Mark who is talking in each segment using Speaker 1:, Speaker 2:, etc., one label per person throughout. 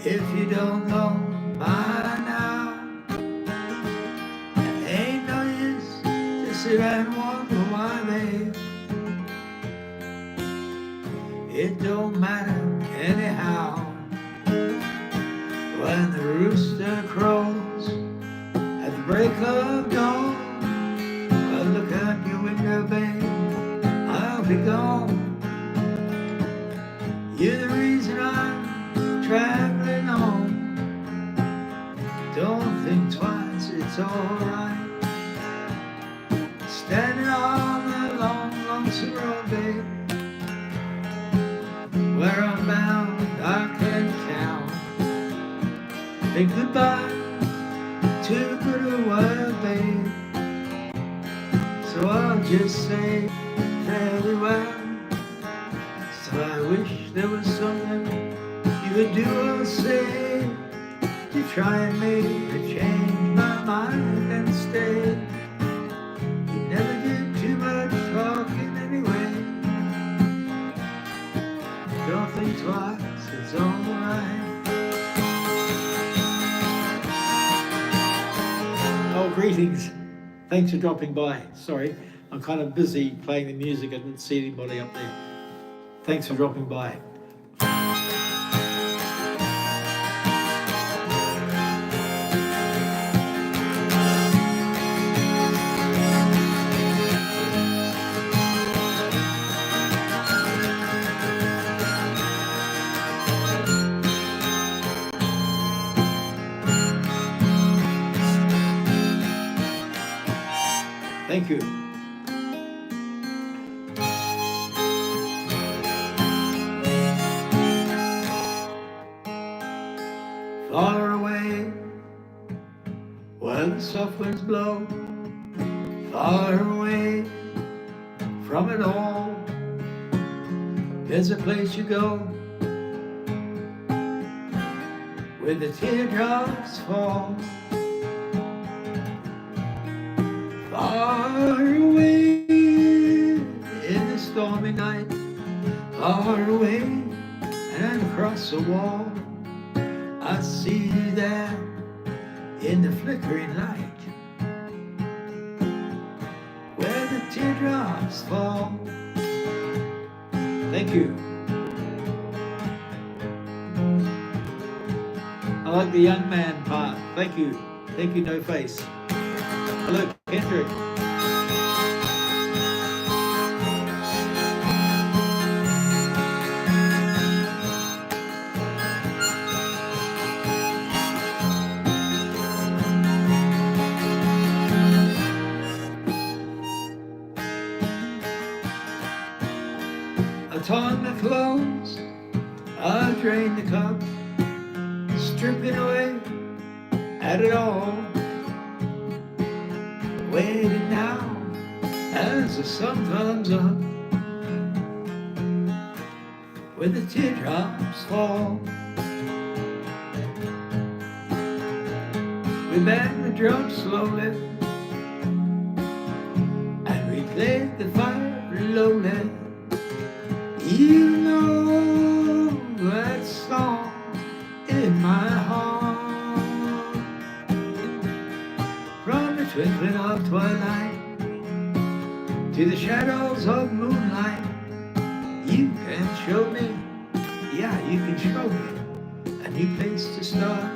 Speaker 1: If you don't know by now, it ain't no use to sit and wonder why, babe. It don't matter anyhow. When the rooster crows at the break of dawn, well, look out your window, babe, I'll be gone. You're the reason I'm traveling on. Don't think twice, it's alright. Standing on the long, lonesome road, babe, where I'm bound, I can count. Say goodbye to good world, babe. So I'll just say fairly well. So I wish there was something you could do or say to try and make me change my mind and stay. You never did too much talking anyway. Don't think twice, it's alright. Oh, greetings. Thanks for dropping by. Sorry, I'm kind of busy playing the music. I didn't see anybody up there. Thanks for dropping by. Thank you. Far away, where the soft winds blow, far away from it all, there's a place you go where the teardrops fall. Far away in the stormy night, far away and across the wall, I see you there in the flickering light, where the teardrops fall. Thank you. I like the young man part. Thank you. Thank you, No Face. Hello, Kendrick. I torn the clothes, I drained the cup, stripping away at it all. Waiting now as the sun comes up, where the teardrops fall. We bang the drum slowly, and we play the fire lowly. You know that song in my heart. From the twinkling of twilight to the shadows of moonlight, you can show me, yeah, you can show me a new place to start.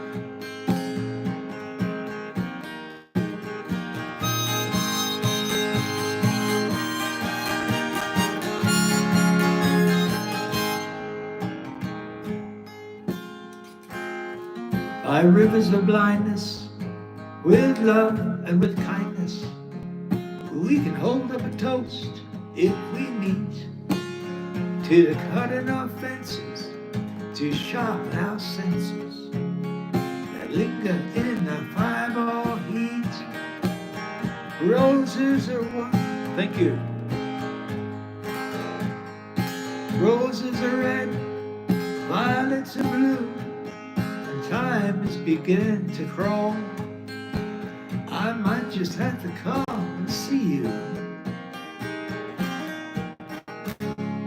Speaker 1: By rivers of blindness, with love and with kindness, we can hold up a toast if we meet, to the cutting of fences, to sharpen our senses that linger in the fireball heat. Roses are one, thank you. Roses are red, violets are blue, time is beginning to crawl. I might just have to come and see you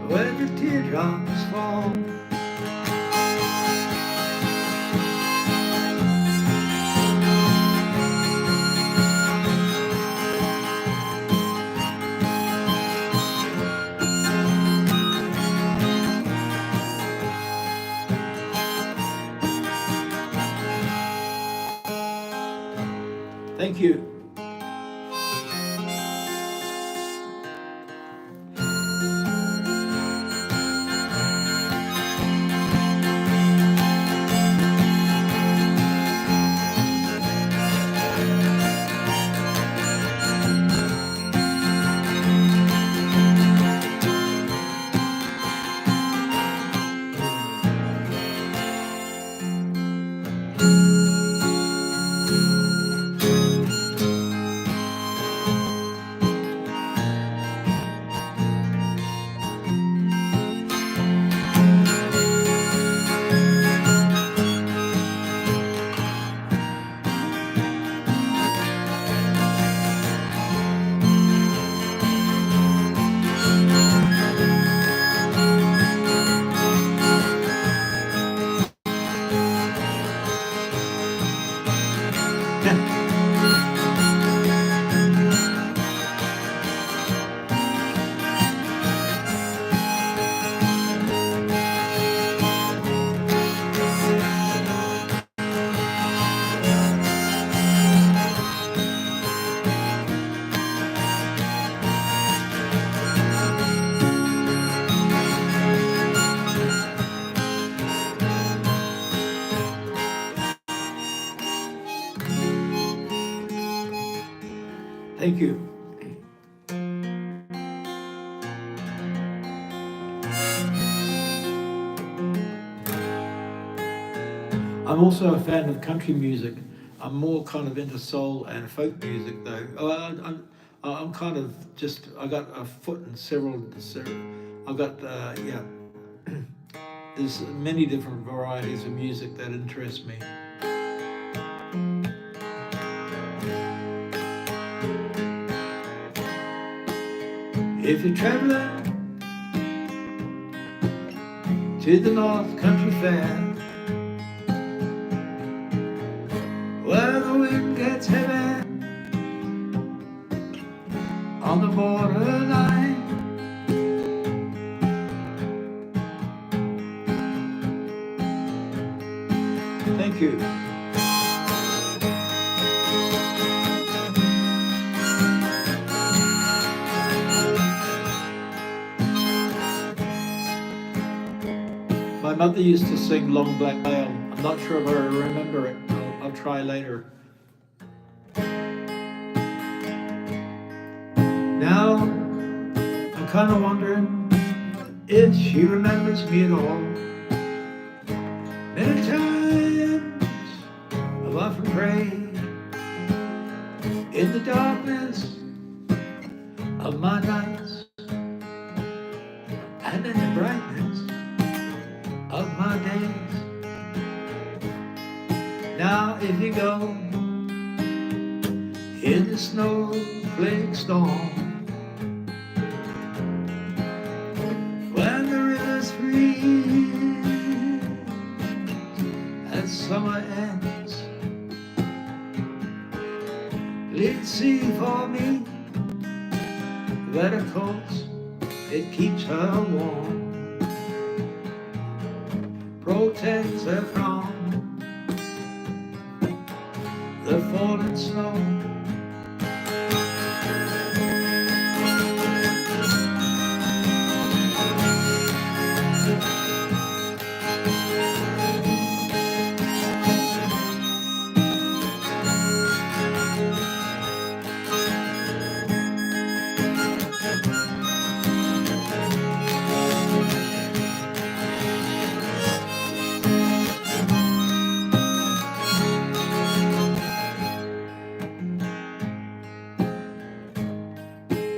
Speaker 1: where the teardrops fall. Thank you. Thank you. I'm also a fan of country music. I'm more kind of into soul and folk music, though. I'm kind of just, I got a foot in several, I've got, yeah, there's many different varieties of music that interest me. If you're traveling to the North Country Fair, where the wind gets heavy on the borderline, thank you. My mother used to sing Long Black Veil. I'm not sure if I remember it. I'll try later. Now, I'm kind of wondering if she remembers me at all. Many times I've often prayed in the darkness of my nights and in the brightness of my days. Now if you go in the snowflake storm, when the rivers freeze and summer ends, please see for me that of course it keeps her warm, protects her from the falling snow.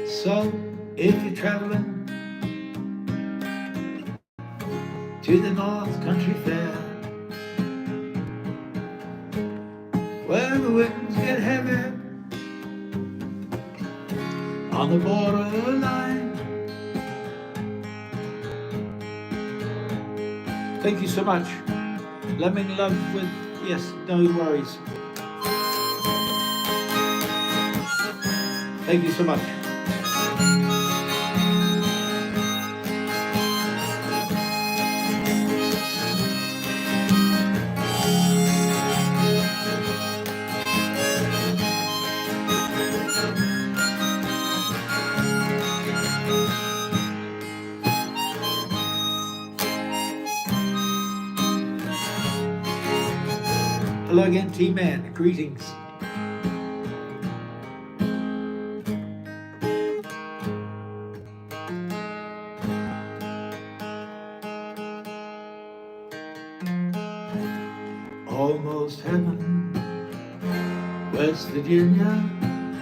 Speaker 1: So, if you're traveling to the North Country Fair, where the winds get heavy on the borderline, thank you so much. Let me love with, yes, no worries. Thank you so much. Hello again, T-Man. Greetings. Almost heaven, West Virginia,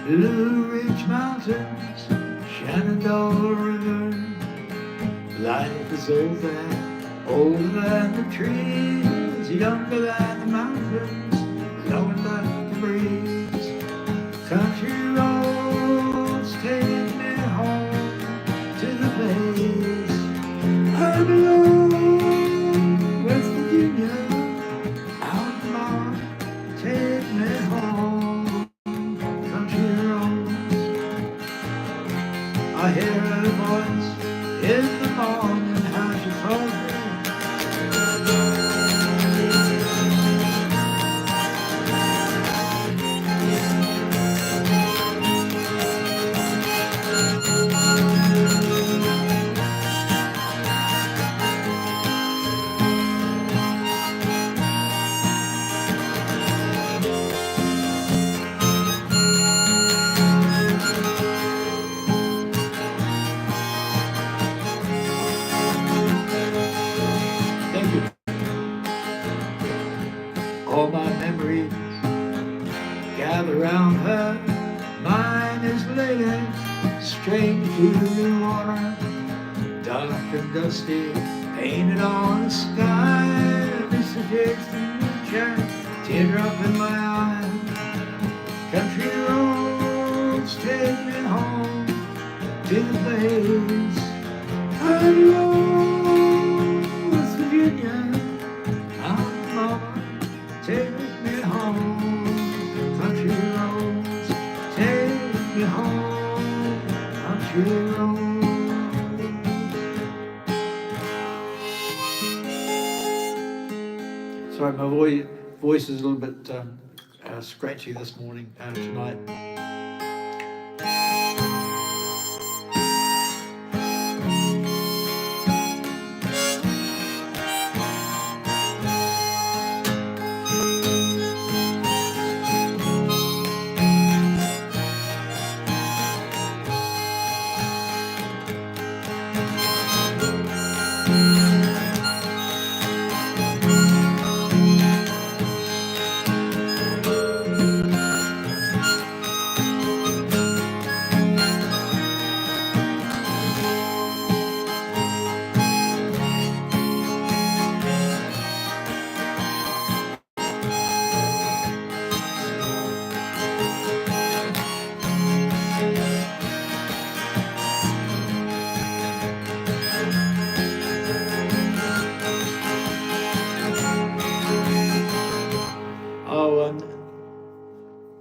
Speaker 1: Blue Ridge Mountains, Shenandoah River. Life is old there, older than the trees, younger than the mountains, blowing like the breeze. Country roads take me home to the place I belong, West Virginia. Outlaw, take me home, country roads. I hear her voice in the morning, how she calls me. Thank you. All my memories gather round her. Mine is lady, strange to the water, dark and dusty, painted on the sky. Mr. Dixon, teardrop in my eye. Country roads take me home to the place I belong, West Virginia. Mountain mama, take me home. Country roads, take me home. Country roads. Sorry, my voice is a little bit scratchy this morning, tonight.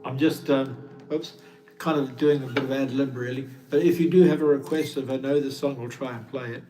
Speaker 1: I'm just, kind of doing a bit of ad lib really. But if you do have a request, if I know the song, I'll try and play it.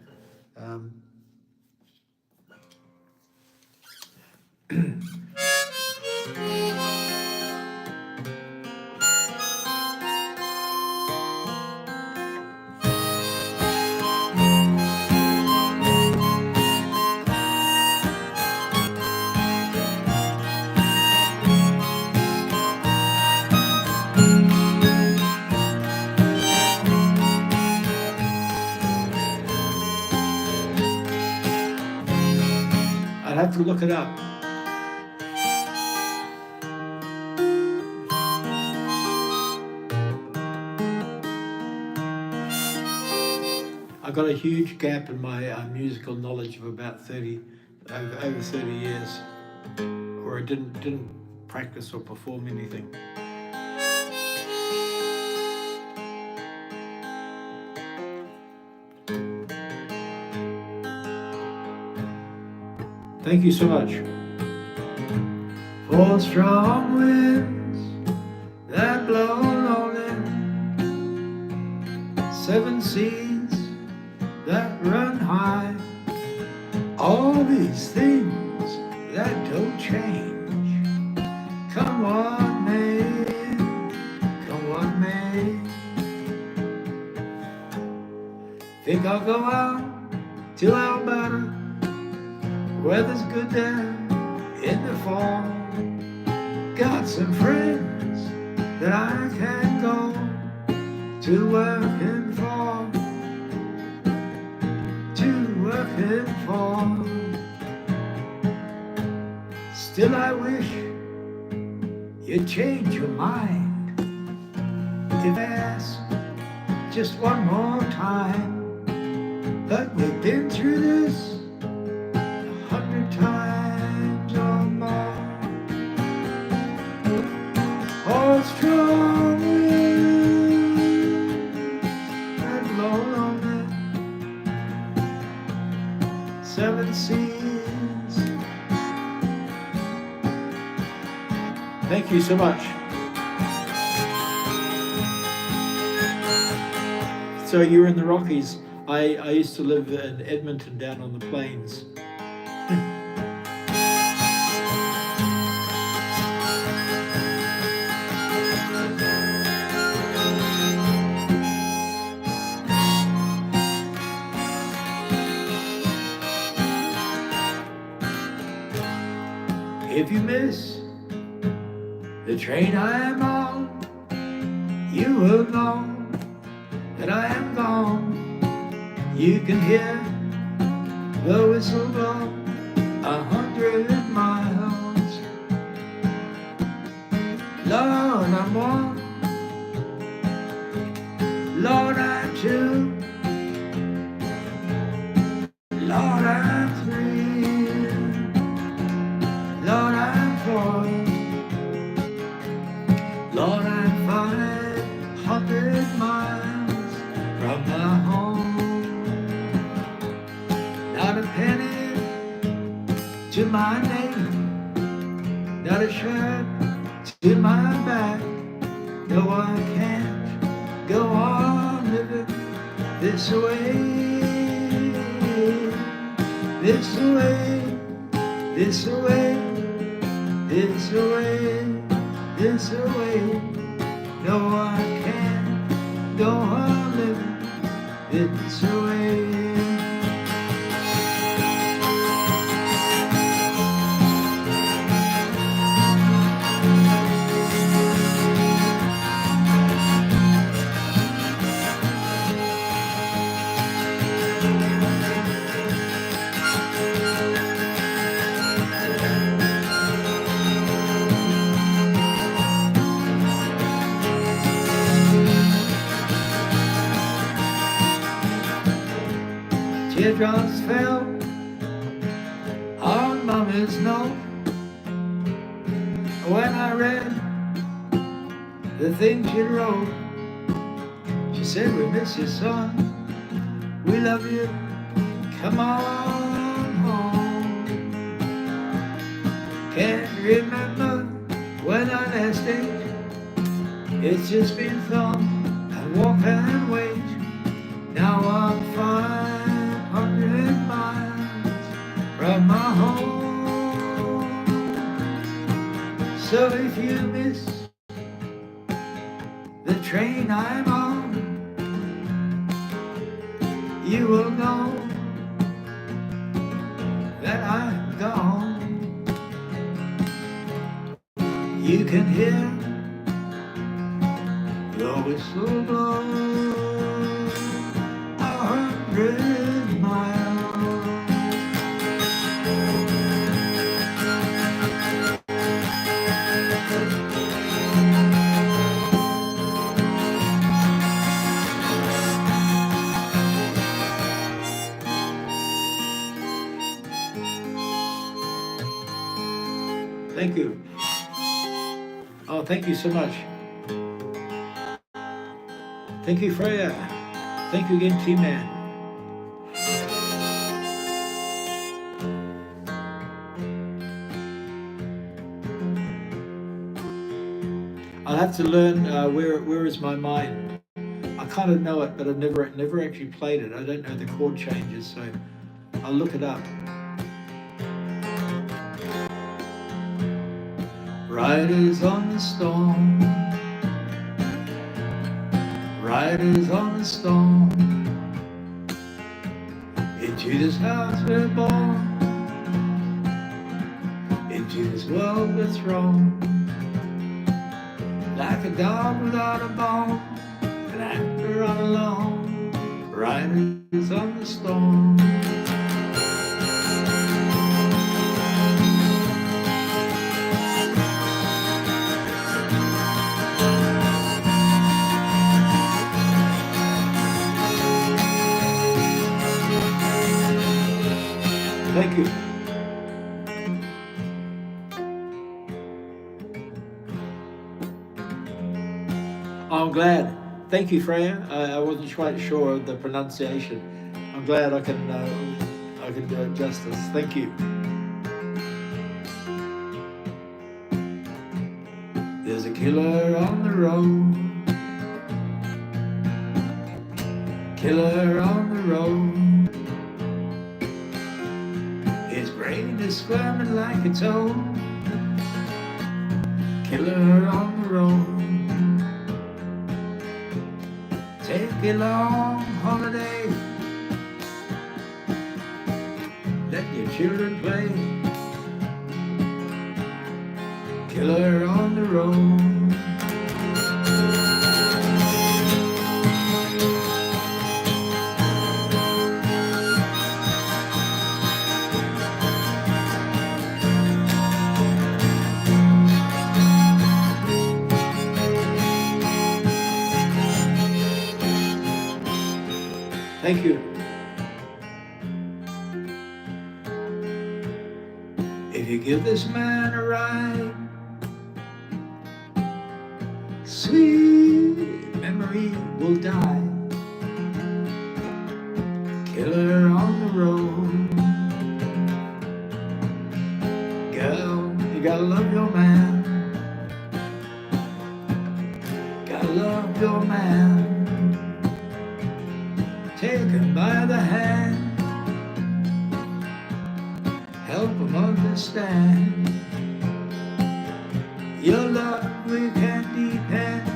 Speaker 1: I'd have to look it up. I got a huge gap in my musical knowledge of about over 30 years, where I didn't practice or perform anything. Thank you so much. For strong winds that blow lonely, 7 seas that run high, all these things that don't change. Come what may, come what may. Think I'll go out to Alberta. Weather's good there in the fall. got some friends that I can go to working for, Still I wish you'd change your mind. If I ask just one more time, but we've been through this 100 times or more. All strong winds that blow lonely, 7 seas. Thank you so much. So you're in the Rockies. I used to live in Edmonton down on the plains. If you miss the train I am on, you will know that I am gone. You can hear the whistle blow 100 miles. Lord, I'm one. Lord, I'm two. Lord, I'm three. Lord, I'm four. Lord, I'm 500 miles from my home. Not a penny to my name, not a shirt to my back. No, I can't go on living this way, this way, this way, this way, this way. No, I can't go on living this way. Teardrops fell on Mama's note when I read the things she wrote. She said, we miss you, son, we love you, come on home. Can't remember when I last ate, it's just been thumb and walk and wait. Now I'm 500 miles from my home. So if you miss the train I'm on, you will know that I'm gone. You can hear the whistle blow 100 miles. Thank you. Oh, thank you so much. Thank you, Freya. Thank you again, T-Man. I'll have to learn where is my mind. I kind of know it, but I've never actually played it. I don't know the chord changes, so I'll look it up. Riders on the storm, riders on the storm. Into this house we're born, into this world we're thrown. like a dog without a bone, and after I'm alone, riders on the storm. Thank you. I'm glad. Thank you, Freya. I wasn't quite sure of the pronunciation. I'm glad I can do it justice. Thank you. There's a killer on the road. Killer on the road. His brain is squirming like a toad. Killer on the road. Take a long holiday. Let your children play. Killer on the road. Thank you. If you give this man a ride, sweet memory will die. Killer on the road. Girl, you gotta love your man. Gotta love your man. Take him by the hand, help him understand. Your love we can't depend.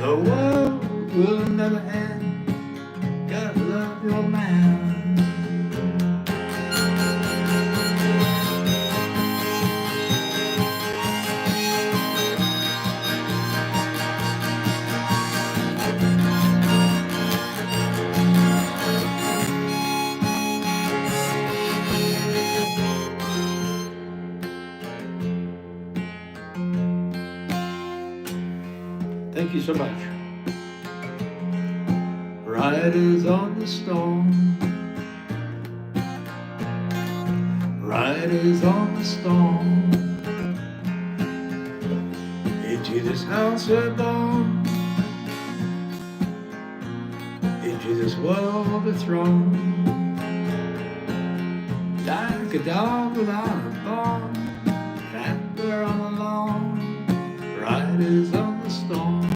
Speaker 1: The world will never end. Gotta love your man. Thank you so much. Riders on the storm. Riders on the storm. Into this house we're born. Into this world we're thrown. Like a dog without a bone. And we're all alone. Riders on the storm.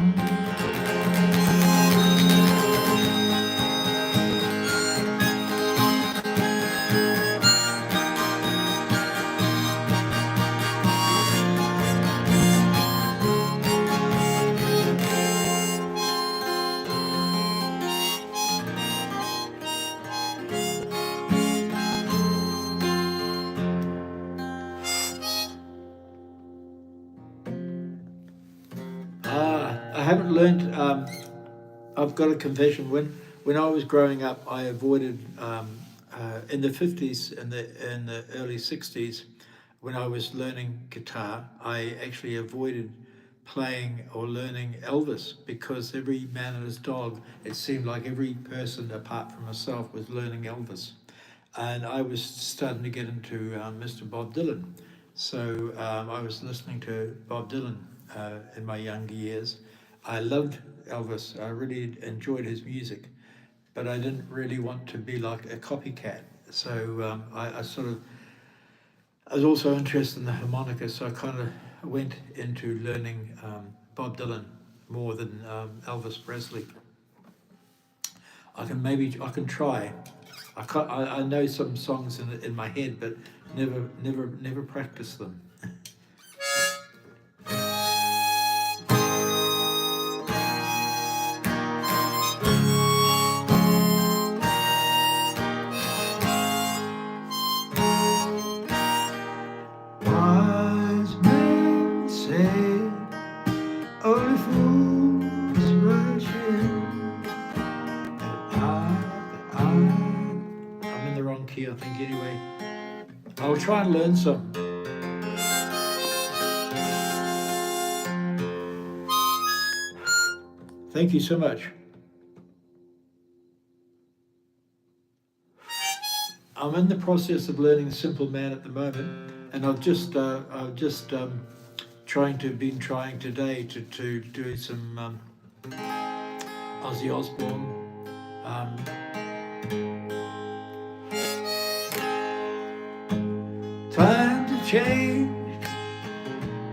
Speaker 1: I haven't learned. I've got a confession. When I was growing up, I avoided in the 50s and in the early 60s, when I was learning guitar, I actually avoided playing or learning Elvis, because every man and his dog, it seemed like every person apart from myself was learning Elvis, and I was starting to get into Mr. Bob Dylan. So I was listening to Bob Dylan in my younger years. I loved Elvis. I really enjoyed his music, but I didn't really want to be like a copycat. So I was also interested in the harmonica, so I kind of went into learning Bob Dylan more than Elvis Presley. I can try. I know some songs in my head, but never practice them. Wise men say
Speaker 2: I think, anyway. I'll try and learn some. Thank you so much. I'm in the process of learning Simple Man at the moment, and I've just trying today to do some Ozzy Osbourne. Time to change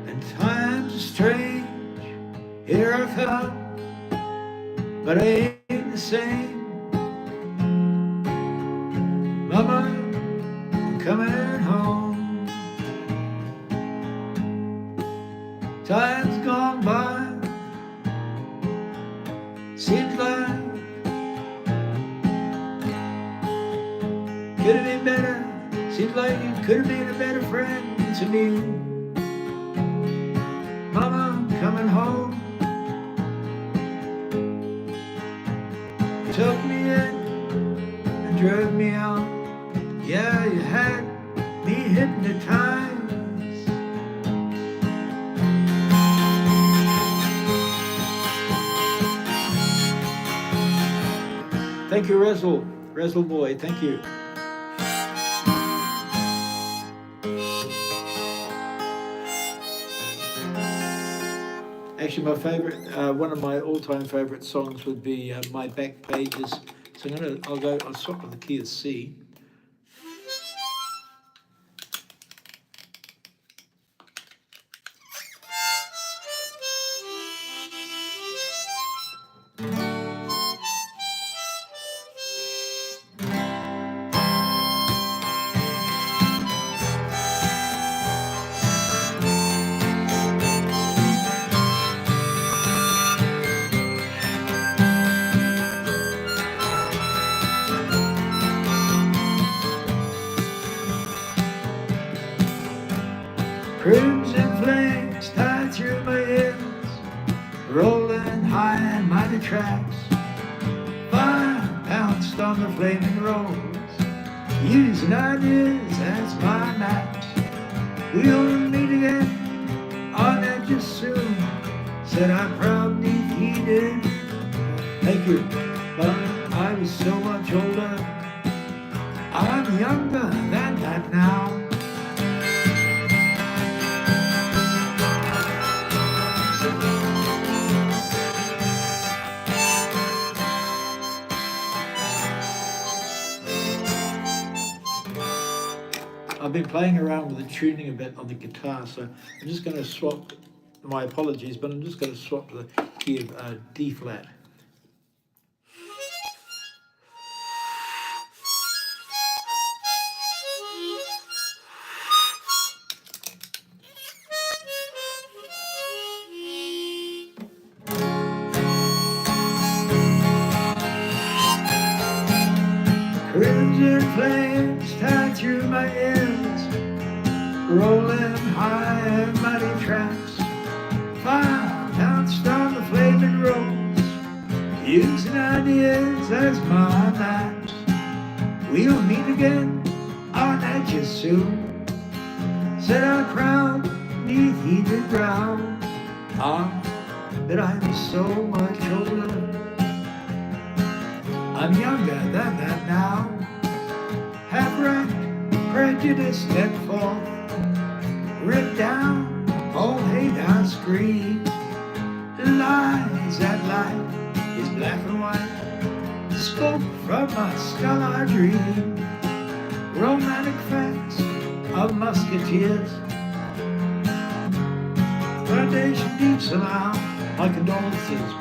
Speaker 2: and times are strange. Here I come, but I ain't the same. Mama, I'm coming home. Time's gone by. Seems like could have been better. Seems like you could have been a better friend to me. Mama, I'm coming home. You took me in and drove me out. Yeah, you had me hypnotized. Thank you, Resl boy, thank you. Actually, my favorite, one of my all-time favorite songs would be My Back Pages. So I'll swap to the key of C. Crimson flames tied through my ears, rolling high in mighty tracks. Fire pounced on the flaming rolls, using ideas as my maps. We'll meet again on that just soon, said I proudly heeded. Thank you, but I was so much older. I'm younger than that now. I've been playing around with the tuning a bit on the guitar, so I'm just going to swap, my apologies, but I'm just going to swap to the key of D flat. Crimson flames tied through my ears, rolling high and muddy tracks. Fire pounced on the flaming roads, using ideas as my maps. We'll meet again on that just soon, said our proud neath heated ground. But I'm so much older, I'm younger than that now. Have right, prejudice step forth, rip down, old hate I scream. Lies that life is black and white, spoke from my skull I dream. Romantic facts of musketeers, foundation deep somehow, my condolences.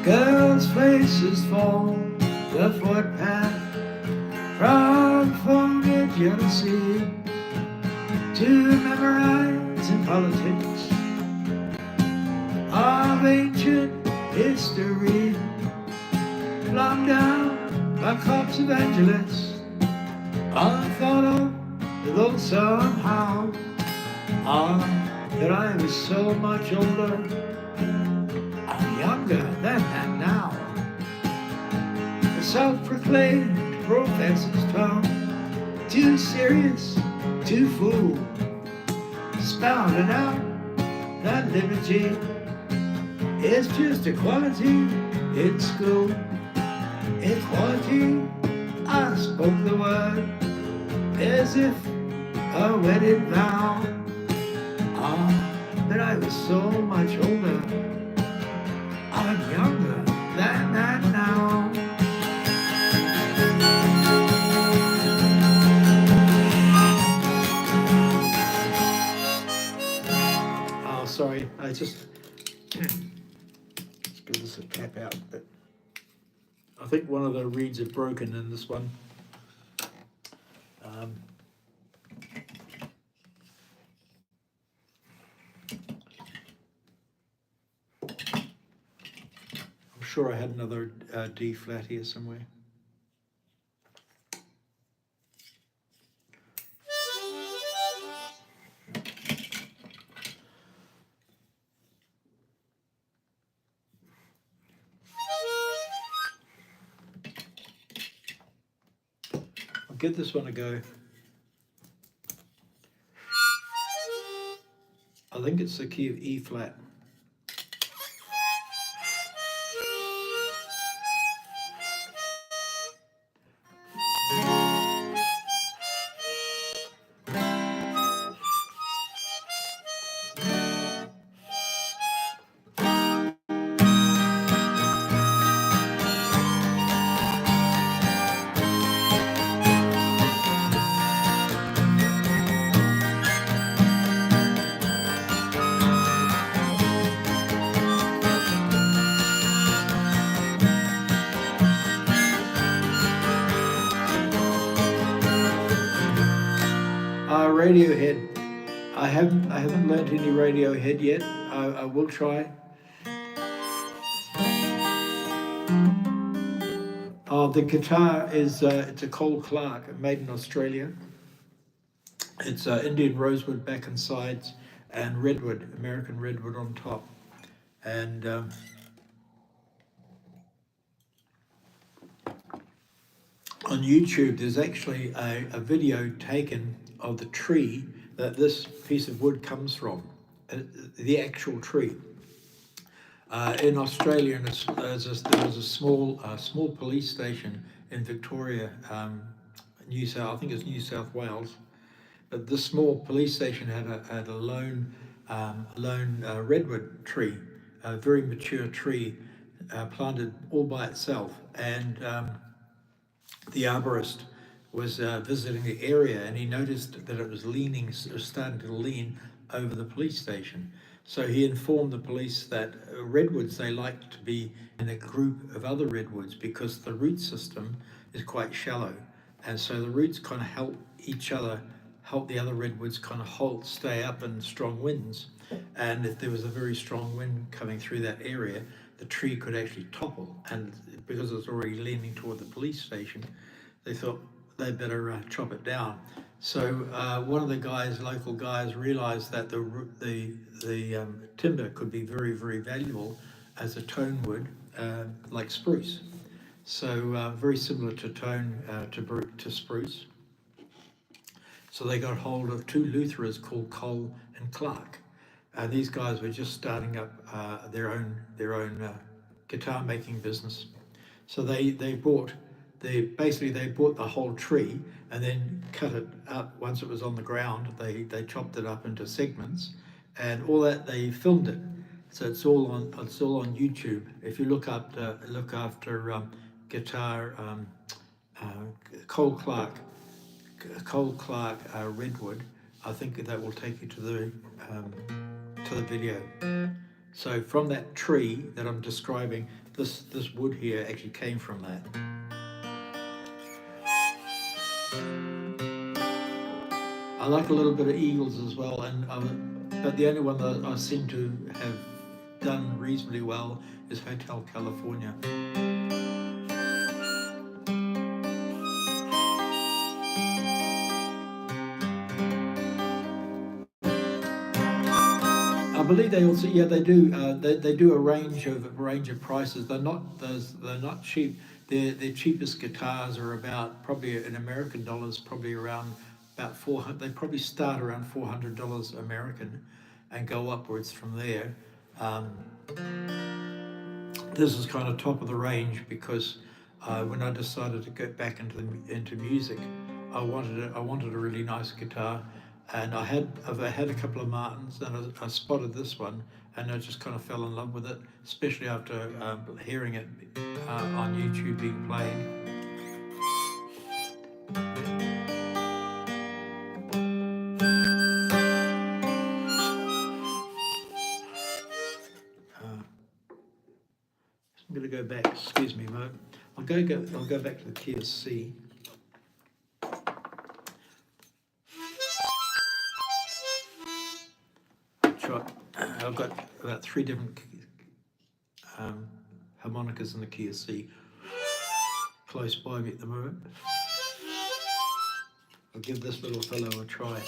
Speaker 2: Girls' faces fall the footpath from phony jealousy. to memorize in politics of ancient history, locked down by cops evangelists, unthought of, though somehow, that I was so much older, I'm younger than that now. The self-proclaimed professor's tone, too serious, too fool, spouted out that liberty is just equality in school. Equality, I spoke the word as if a wedded vow. But I was so much older, I'm younger than that now. Oh, sorry, I just let's give this a tap out. But I think one of the reeds have broken in this one. I'm sure I had another D flat here somewhere. I'll give this one a go. I think it's the key of E flat. Radiohead. I haven't learnt any Radiohead yet. I will try. The guitar is it's a Cole Clark, made in Australia. It's Indian rosewood back and sides, and redwood, American redwood on top. And on YouTube, there's actually a video taken of the tree that this piece of wood comes from, the actual tree. In Australia, there was a small police station in Victoria, I think it's New South Wales. But this small police station had a lone redwood tree, a very mature tree, planted all by itself, and the arborist was visiting the area, and he noticed that it was starting to lean over the police station. So he informed the police that redwoods, they like to be in a group of other redwoods because the root system is quite shallow, and so the roots kind of help the other redwoods kind of stay up in strong winds. And if there was a very strong wind coming through that area, the tree could actually topple, and because it was already leaning toward the police station, they thought they'd better chop it down. So one of the local guys, realized that the timber could be very, very valuable as a tone wood, like spruce. So very similar to spruce. So they got hold of two Lutherers called Cole and Clark. These guys were just starting up their own guitar making business. So they bought the whole tree and then cut it up. Once it was on the ground, they chopped it up into segments, and all that, they filmed it. So it's all on YouTube. If you look after guitar, Cole Clark redwood, I think that will take you to the video. So from that tree that I'm describing, this wood here actually came from that. I like a little bit of Eagles as well, but the only one that I seem to have done reasonably well is Hotel California. I believe they also, yeah, they do. They do a range of prices. They're not cheap. Their cheapest guitars are about, probably in American dollars, probably around about 400. They probably start around $400 American, and go upwards from there. Um, this is kind of top of the range because when I decided to get back into music, I wanted a really nice guitar, and I've had a couple of Martins, and I spotted this one, and I just kind of fell in love with it, especially after hearing it on YouTube being played. I'm going to go back. Excuse me, Mo. I'll go back to the key of C. I've got about 3 different harmonicas in the key of C close by me at the moment. I'll give this little fellow a try.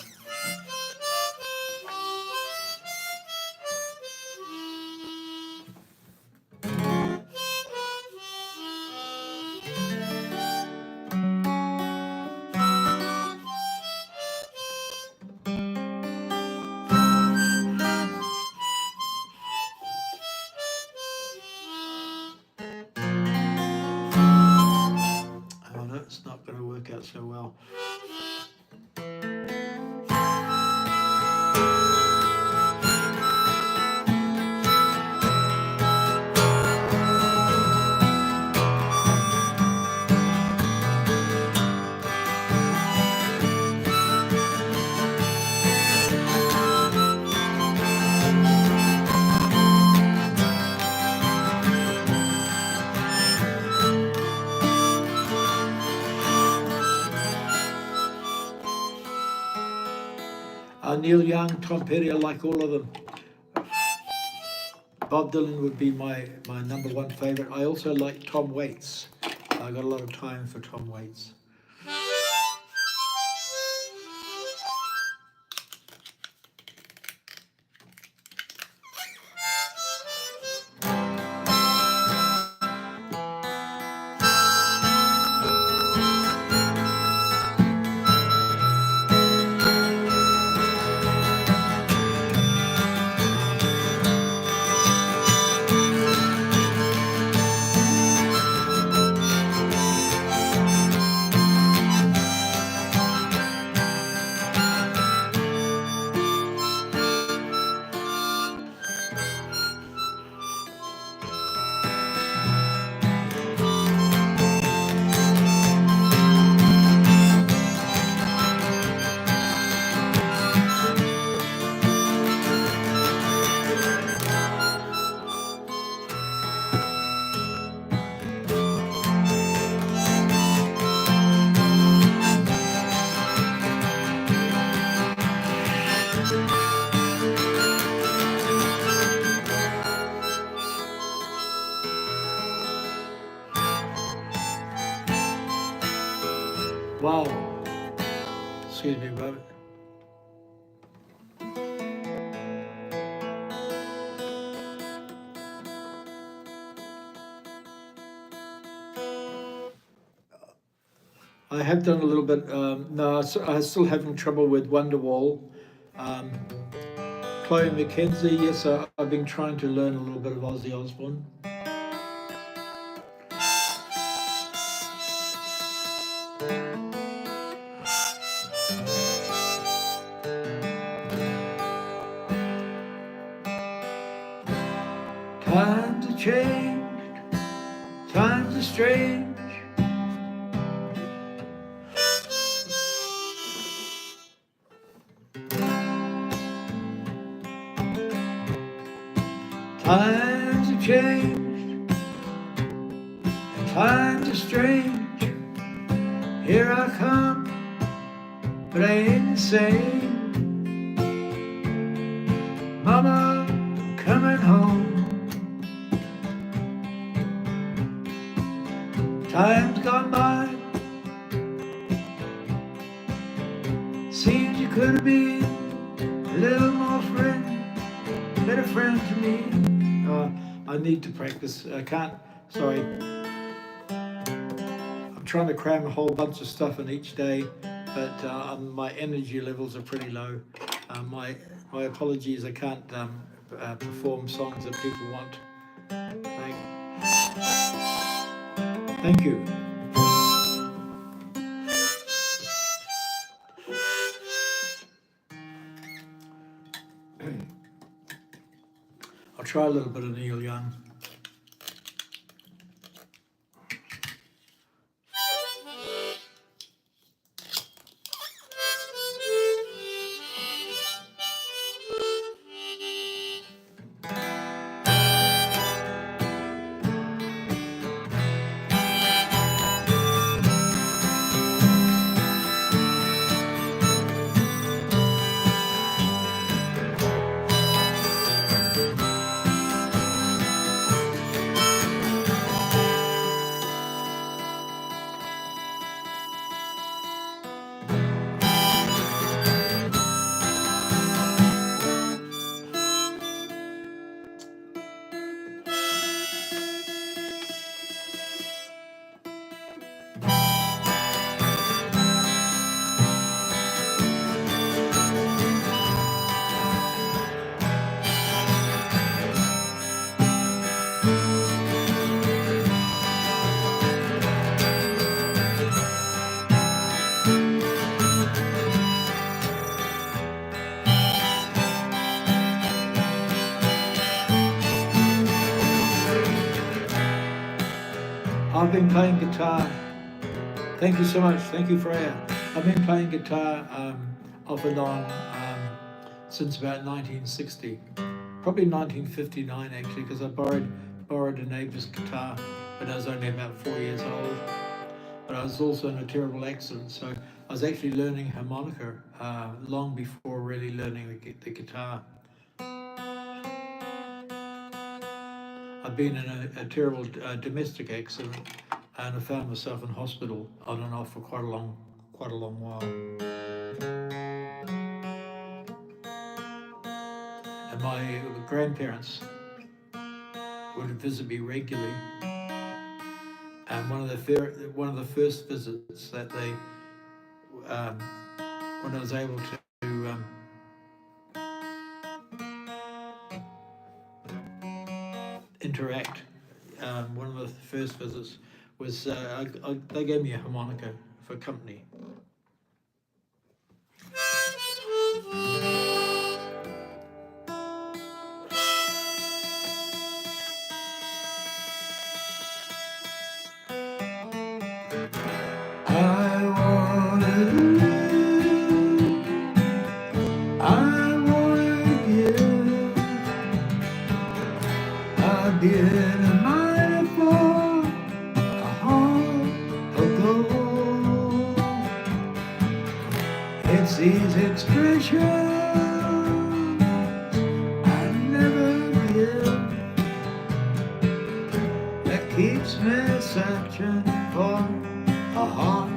Speaker 2: It's not going to work out so well. Neil Young, Tom Petty, I like all of them. Bob Dylan would be my number 1 favorite. I also like Tom Waits. I got a lot of time for Tom Waits. Wow. Excuse me, Robert. I have done a little bit. No, I'm still having trouble with Wonderwall. Chloe McKenzie, yes, I've been trying to learn a little bit of Ozzy Osbourne. Times have changed, times are strange. Times have changed, and times are strange. Here I come, but I ain't insane. Mama, I'm coming home. Time's gone by. Seems you could have been a little more better friend to me. I need to practice. I can't. Sorry. I'm trying to cram a whole bunch of stuff in each day, but my energy levels are pretty low. My apologies. I can't perform songs that people want. Thank you. I'll try a little bit of Neil Young. I've been playing guitar. Thank you so much. Thank you, Freya. I've been playing guitar off and on since about 1960, probably 1959 actually, because I borrowed a neighbour's guitar when I was only about 4 years old. But I was also in a terrible accident, so I was actually learning harmonica long before really learning the guitar. I've been in a terrible domestic accident, and I found myself in hospital on and off for quite a long while. And my grandparents would visit me regularly, and one of the first visits that they, when I was able to interact, one of the first visits was they gave me a harmonica for company. It's these expressions I never give that keeps me searching for a heart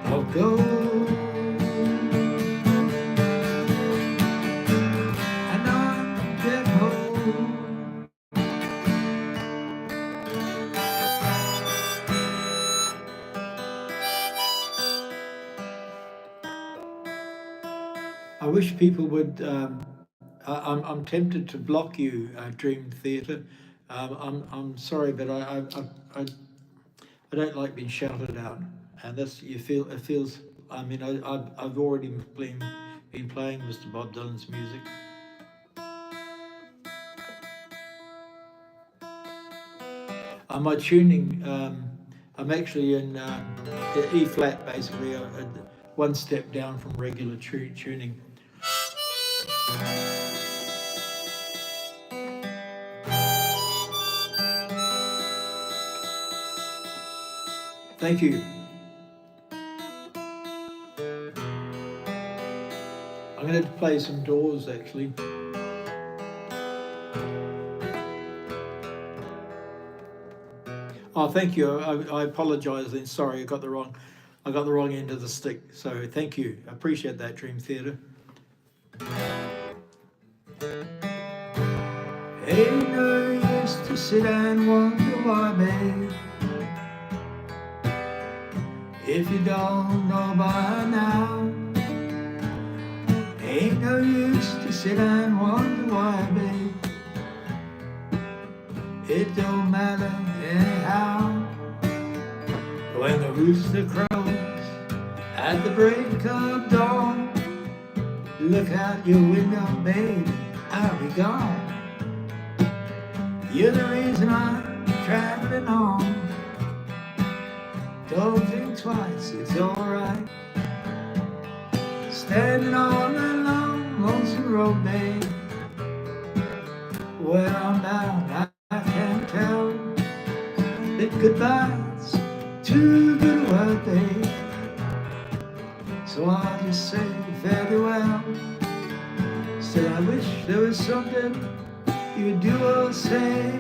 Speaker 2: of gold. And I'm getting home. I wish people would. I'm tempted to block you, Dream Theatre. I'm sorry, but I don't like being shouted out, and that's it feels. I mean, I've already been playing Mr. Bob Dylan's music. My tuning, I'm actually in E flat, basically, one step down from regular tuning. Thank you. I'm going to play some Doors actually. Oh, thank you. I apologise then. Sorry, I got the wrong end of the stick. So thank you. I appreciate that, Dream Theatre.
Speaker 1: Ain't no use to sit and wonder why, babe, if you don't know by now. Ain't no use to sit and wonder why, babe, it don't matter anyhow. When the rooster crows at the break of dawn, look out your window, babe, I'll be gone. You're the reason I'm traveling on. Don't think twice, it's alright. Standing on a long, lonesome road, babe, where I'm bound, I can't tell. That goodbye's too good a word, babe, so I'll just say very well. Still I wish there was something you'd do or say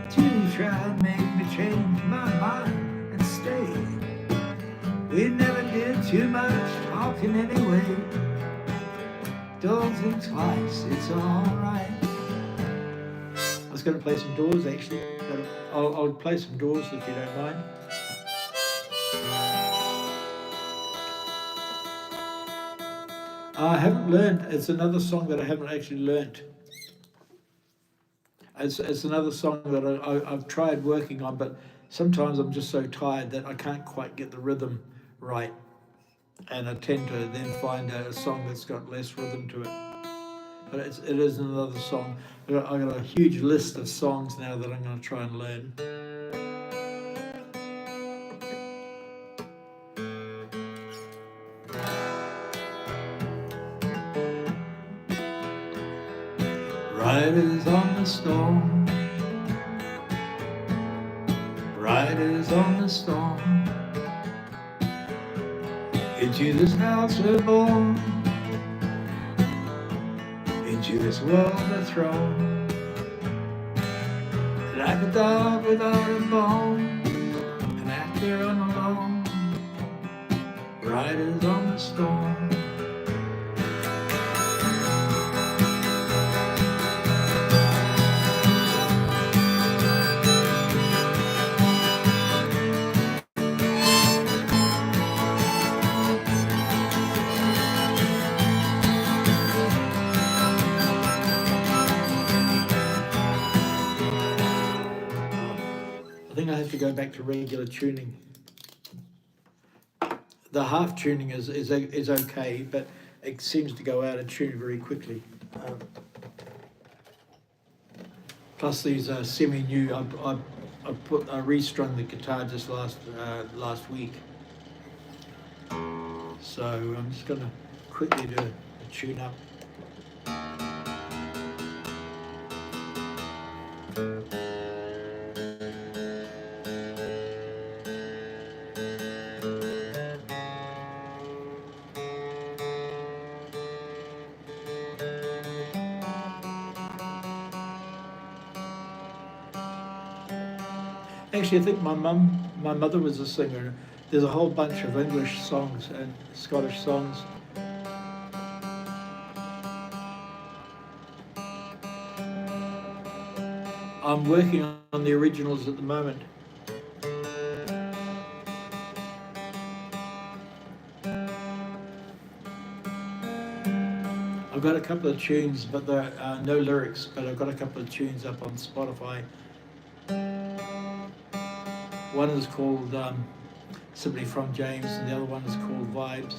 Speaker 1: to try and make me change my mind and stay. We never did too much talking anyway. Don't think twice, it's alright.
Speaker 2: I was going to play some Doors actually, but I'll play some Doors if you don't mind. I haven't learned. It's another song that I haven't actually learnt. It's another song that I've tried working on, but sometimes I'm just so tired that I can't quite get the rhythm right, and I tend to then find a song that's got less rhythm to it. But it is another song. I got a huge list of songs now that I'm going to try and learn.
Speaker 1: Riders on the storm, riders on the storm, into this house we're born, into this world we're thrown, like a dog without a bone, an actor on alone, riders on the storm.
Speaker 2: I think I have to go back to regular tuning. The half tuning is okay, but it seems to go out of tune very quickly. Plus these are semi-new. I restrung the guitar just last week, so I'm just going to quickly do a tune up. Actually, I think my mother was a singer. There's a whole bunch of English songs and Scottish songs. I'm working on the originals at the moment. I've got a couple of tunes, but there are no lyrics, but I've got a couple of tunes up on Spotify. One is called Simply From James, and the other one is called Vibes.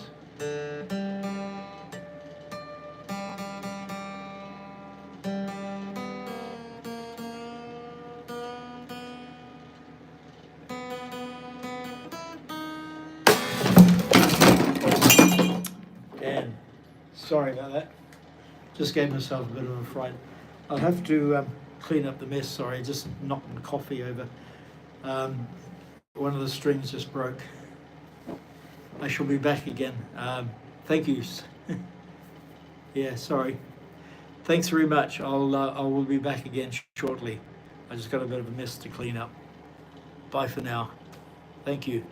Speaker 2: And sorry about that. Just gave myself a bit of a fright. I'll have to clean up the mess. Sorry, just knocking coffee over. One of the strings just broke. I shall be back again. Thank you. Yeah, sorry. Thanks very much. I will be back again shortly. I just got a bit of a mess to clean up. Bye for now. Thank you.